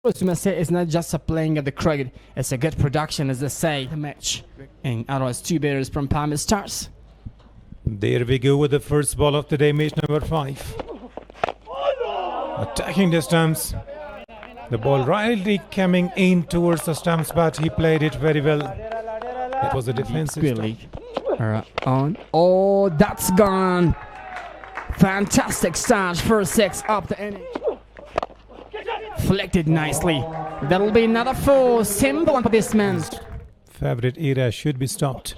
As you must say, it's not just a playing of the cricket, it's a good production, as they say. The match. And otherwise, two batters from Palmer Stars. There we go with the first ball of the day, match number 5. Attacking the stumps. The ball really coming in towards the stumps, but he played it very well. It was a defensive on. Oh, that's gone. Fantastic start. First 6 up the inning. Flicked it nicely. That'll be another 4. Simple one for this man. favorite era should be stopped.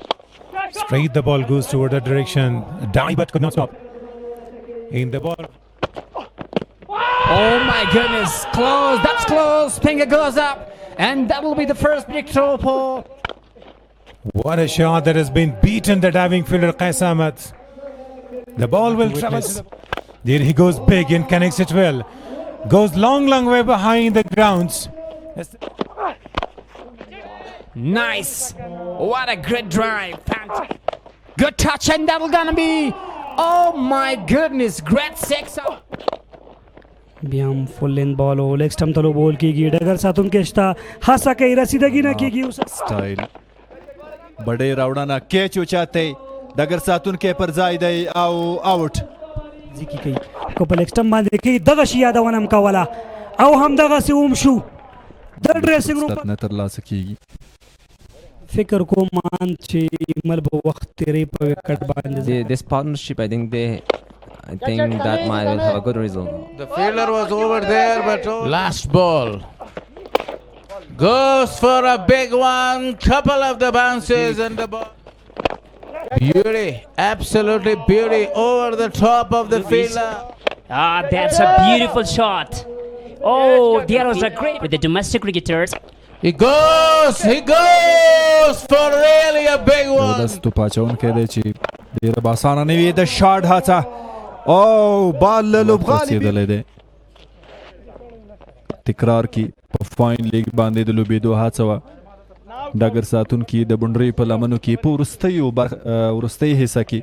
Straight the ball goes toward that direction. Die but could not stop. In the ball. Oh my goodness, close, that's close. Finger goes up, and that will be the first big throw for. What a shot that has been beaten, the diving fielder Qais Ahmed. The ball will travel. There he goes big and connects it well. Goes long way behind the grounds. Nice. What a great drive. Good touch, and that'll gonna be. Oh my goodness, great 6. बियाम full लेन ball हो leg stump तलो ball कीगी डगर सातुन केस्टा हासा कई रसीदगी ना कीगी उस style बड़े रावडाना catch उचाते डगर सातुन के पर जायदे आओ आउट जी की कई को पर लेग स्टंप बांधे की दगश याद वनम का वाला आओ हम दगा से उमशु द ड्रेसिंग रूम नतर ला सकेगी फिकर को मान छे मल वक्त तेरे पर कट बांधे this partnership I think that might have a good result. The fielder was over there, but last ball goes for a big one. Couple of the bounces and the ball. Beauty, absolutely beauty over the top of the fielder. Ah, that's a beautiful shot. Oh, there was a great with the domestic cricketers. He goes for really a big one. That's to pachaun ke dechi. Dera basana nahi the shot hacha. Oh, ball लुबगाली तिकरार की fine league बांधे दलु बेदो हाचवा डगर सातुन की the बुंडरी पर लमनु की पुरस्तई हिस्सा की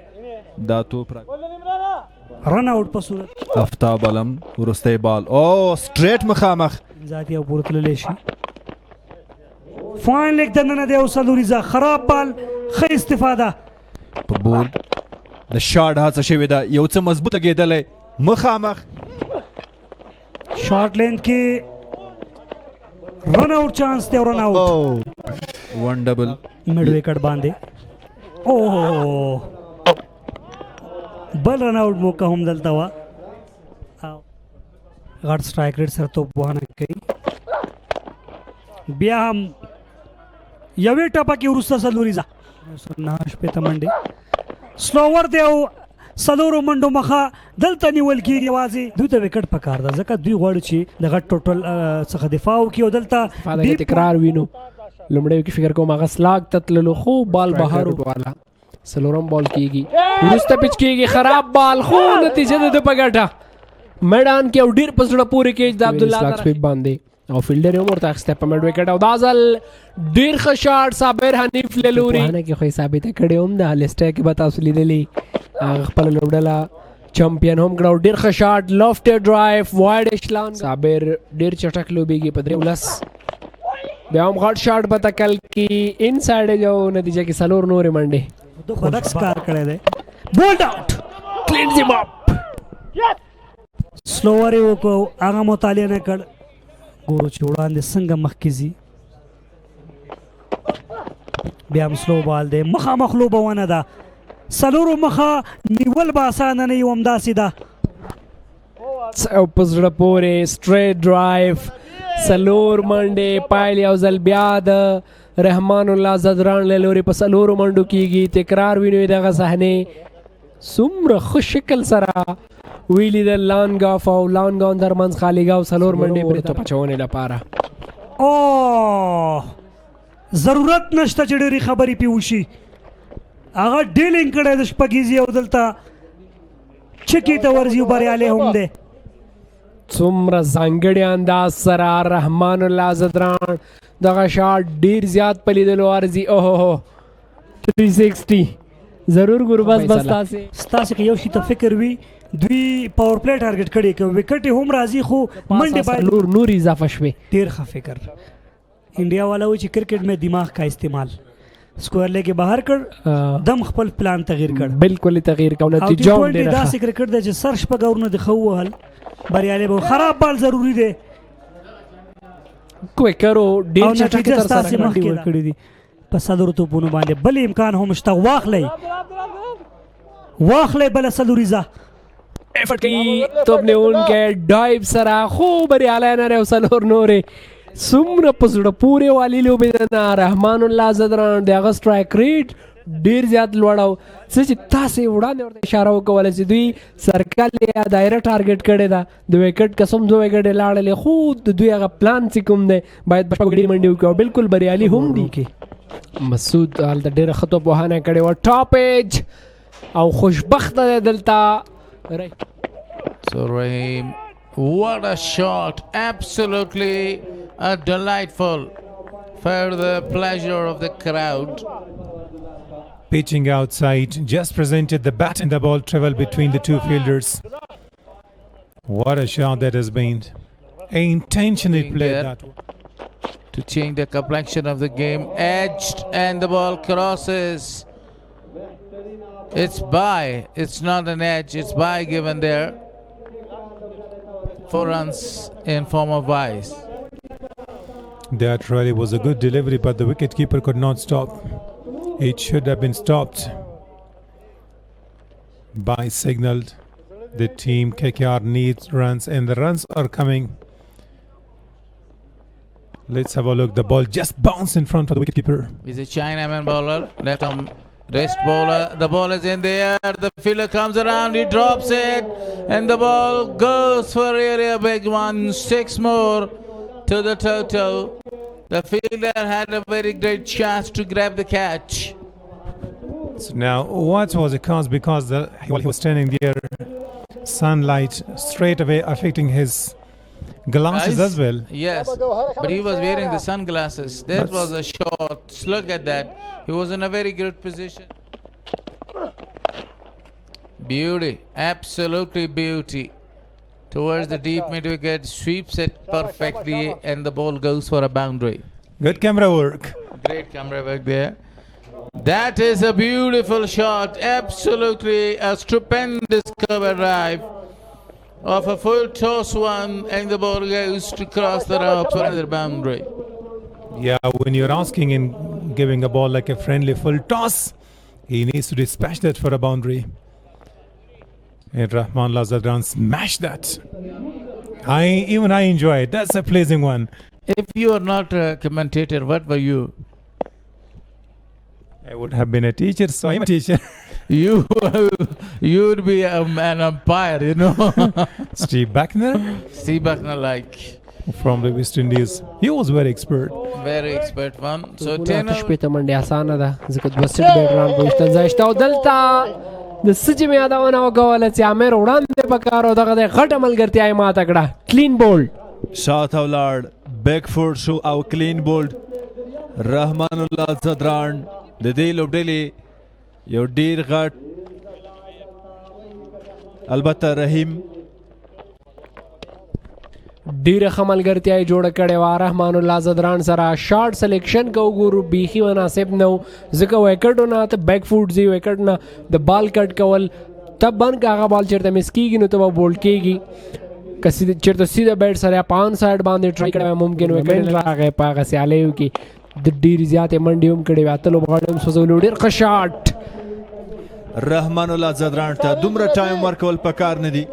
दातो run out पसूरत Aftab अलम पुरस्तई ball ओ straight मखामख जाती पुरत लेशी फाइन लीग दनना दे उसलुरिजा खराब बॉल ख इस्तिफादा ball The shot has a shivida. Yotsa mazbuta gedale. Mukhamach. Short length के run out chance थे run out. Oh, one double. Mid wicket बांधे. Oh, बल run out मौका हम दलता हुआ. गार्ड strike rate सर तो बुहाना करी. बिया हम यवे टपा की उरुस्ता सलूरीजा. नाश पे तमंडे. स्लोवर देव सलोरो मंडो मखा दलता निवल की आवाज़ दुईटा विकेट पकार दा जका दुई गॉड ची दगा टोटल सखा दिफाओ की दलता फादे तकरार विनो लमड़े की फिगर को मगा स्लाग ततललो खो बाल बाहर वाला सलोरम बॉल कीगी रुस्ता पिच कीगी खराब बॉल खो नतीजे दे पगटा मैदान के उडीर पसड़ा पूरे केज दा अब्दुल्ला स्लाग स्वीप बांधे او فیلډر یو مرته اخسته په مډ وکټ او دازل ډیر ښه شاټ صابر حنیف للوري نه کې خو ثابته کړي هم د لیسټه کې به تاسو لیدلې خپل لوډلا چمپیون هم ګراو ډیر ښه شاټ لافټ ډرایو وایډ اشلان صابر ډیر چټک لوبيږي په درې ولس بیا هم غټ شاټ به تکل کې ان سایډ جو نتیجه کې سلور نور منډه دو خدک سکار کړي دي بولډ آوټ کلین زم اپ سلوور یو کو هغه مطالعه نه کړ ګورو چې وړاندې څنګه مخکې بیا هم سلو بال دی مخامخ لوبه ونه ده څلورو مخه نیول به اسانه نه وي همداسې ده او په زړه پورې سټریټ ډرایو څلور منډې پایل یو ځل بیا د رحمان الله زدران له لورې په څلورو منډو کېږي تکرار وینو دغه صحنې څومره ښه شکل سره ویلی د لانګاف او لانګاون درمنځ خالیګاو څلور منډې پرې ته پچونې لپاره او ضرورت نشته چې ډېرې خبرې پې وشي هغه ډیلینګ کړی د شپږیزي او دلته چکې ته ورځي او بریالی هم دی څومره ځانګړي انداز سره رحمان الله زدران دغه شاټ ډېر زیات په لیدلو ارځي اوهو 360 ضرور ګورباز بس تاسې که یو شي ته فکر وي دوی پاور پلی ټارګټ کړي که وکټ هم راځي خو منډه باید نور اضافه شوي. ډیر ښه فکر. انډیا والا و چې کرکٹ میں دماغ کا استعمال سکور لیکې بهر کړ دم خپل پلان تغییر کړ. بالکل تغییر کړ. نتیجه ډیره داسې کرکټ ده چې سر شپږ اورونه د خو وهل بریالي به خراب بال ضروری دی. کویکرو ډیر چټک تر سره کړی دي په صدر توپونو باندې. بل امکان هم شته واخلئ بل صدوریزه ایفرټ کوي توپ نیونکی ډایو سره خو بریالی نه دی او څلور نورې څومره په زړه پورې والي لوبې ده. رحمان الله زدران د هغه سټرایک ریټ ډیر زیات لوړ او څه چې تاسې وړاندې ورته اشاره وکوله چې دوی سرکل یا دایره ټارګټ کړې ده د وکټ قسم 2 وکټې لاړلې خو د دوی هغه پلان چې کوم دی باید په ډېرې منډې وکړي او بالکل بریالي هم دي. مسعود هلته ډېره ښه توپ وهنه کړې وه ټاپ ایج او خوشبخته دی دلته. So Rahim, what a shot, absolutely delightful for the pleasure of the crowd. Pitching outside, just presented the bat and the ball travel between the two fielders. What a shot that has been. Intentionally played that one. To change the complexion of the game, edged and the ball crosses. It's by, it's not an edge, it's by given there. 4 runs in form of byes. That really was a good delivery, but the wicketkeeper could not stop. It should have been stopped. By signaled. The team KKR needs runs and the runs are coming. Let's have a look. The ball just bounced in front of the wicketkeeper. He's a Chinaman bowler. Let him wrist bowler. The ball is in the air. The fielder comes around. He drops it. And the ball goes for really a big one. 6 more to the total. The fielder had a very great chance to grab the catch. So now, what was the cause? Because while he was standing there, sunlight straight away affecting his glasses as well. Yes, but he was wearing the sunglasses. That was a shot. Look at that. He was in a very good position. Beauty, absolutely beauty. Towards the deep mid wicket, sweeps it perfectly, and the ball goes for a boundary. Good camera work. Great camera work there. That is a beautiful shot. Absolutely a stupendous cover drive of a full toss one, and the ball goes to cross the rope for another boundary. Yeah, when you're asking and giving a ball like a friendly full toss, he needs to dispatch that for a boundary. And Rahman Lazadran smashed that. Even I enjoy it. That's a pleasing one. If you are not a commentator, what were you? I would have been a teacher, so I'm a teacher. You would be an umpire, you know. Steve Buckner? Steve Buckner, like. From the West Indies. He was very expert. Very expert one. So 10 شپېته منډې اسانه ده ځکه 2 سټ بیټران په وشتل شته او دلته د سجې مې یادونه وکوله چې عامر وړاندې پکار او دغه د غټه ملګرتیا یې ماته کړه. کلین بولډ شاته ولاړ بیک فوټ شو او کلین بولډ. رحمان الله زدران د دې لوبډلې یو ډیر غټ البته رحیم ډیره ښه ملګرتیا یې جوړه کړې وه رحمان الله زدران سره. شارټ سلیکشن که وګورو بیخي مناسب نه و ځکه ویکټو نه ته بیک فوټ ځي ویکټ نه د بال کټ کول ته بند که هغه بال چېرته مس کېږي نو ته به بولډ کېږي. که چېرته سیده بیټ سره یا په آن سایډ باندې ټرای کړی وی ممکن ویکټ راغی په هغه سیالیو کې. د ډېرې زیاتې منډې هم کړې وې اتو لوبغاړو هم سوځولي. ډېر ښه شاټ رحمان الله زدران ته دومره ټایم ورکول پکار نه دي.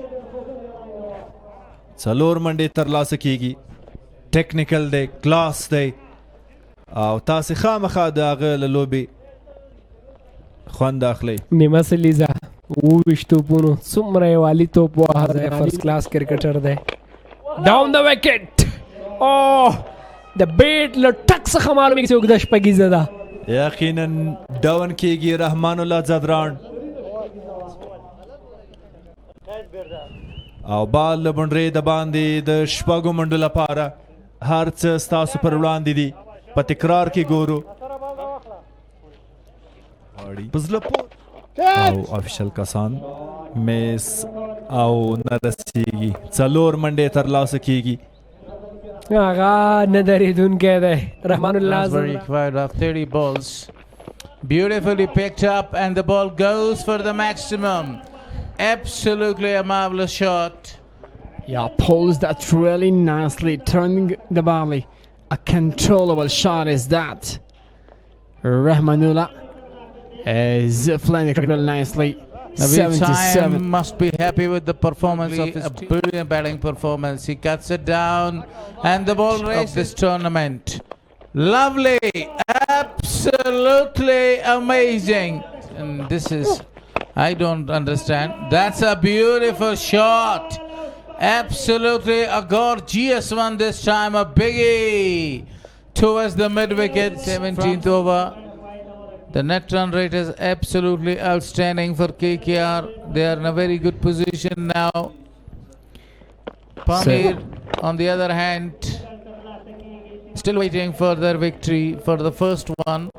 4 منډې ترلاسه کیږي. ټیکنیکل دی کلاس دی او تاسې خامخا د هغه له لوبې خوند اخلئ. نیمه سلیزه 27 توپونو څومره یې والي توپ وهه. فرست کلاس کرکټر دی. ډاون د وکټ د بیټ له ټک څخه معلومېږي چې اوږده شپږیزه ده. یقینا ډاون کیږي رحمان الله زدران او بال له بونډرې د باندې د شپږو منډو لپاره هر څه ستاسو پر وړاندې دي. په تکرار کې ګورو په زړه او افشل کسان میس او نرسیږي څلور منډې ترلاسه کیږي هغه نه درېدونکی دی رحمان الله That's very quiet of 30 balls. Beautifully picked up, and the ball goes for the maximum. Absolutely a marvelous shot. Yeah, pulls that really nicely, turning the volley. A controllable shot is that. Rahmanullah is flying really nicely. Naveed 77. Saim must be happy with the performance of his team. Brilliant batting performance. He cuts it down, and the ball race this tournament. Lovely, absolutely amazing. And this is, I don't understand. That's a beautiful shot. Absolutely a gorgeous one this time. A biggie towards the mid wicket. 17th over. The net run rate is absolutely outstanding for KKR. They are in a very good position now. Pamir, on the other hand, still waiting for their victory for the first one.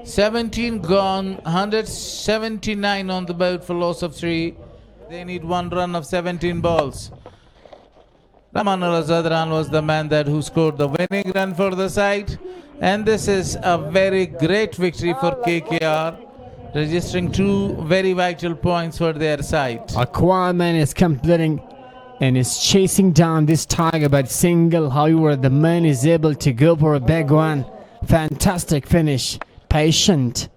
17 gone, 179 on the board for loss of 3. They need one run of 17 balls. Ramanullah Zadran was the man who scored the winning run for the side. And this is a very great victory for KKR, registering 2 very vital points for their side. Aquaman is completing and is chasing down this tiger but single. However, the man is able to go for a big one. Fantastic finish. Patient.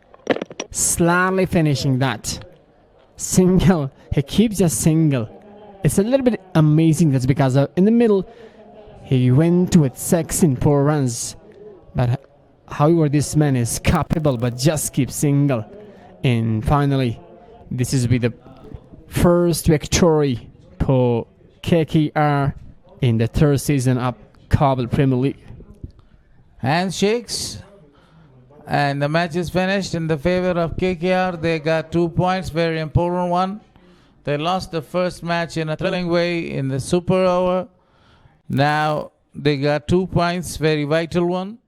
Slightly finishing that. Single. He keeps just single. It's a little bit amazing. That's because in the middle, he went with 6 in 4 runs. But however, this man is capable but just keeps single. And finally, this is be the first victory for KKR in the 3rd season of Kabul Premier League. Handshakes, and the match is finished in the favor of KKR. They got 2 points, very important one. They lost the first match in a thrilling way in the super over. Now they got 2 points, very vital one.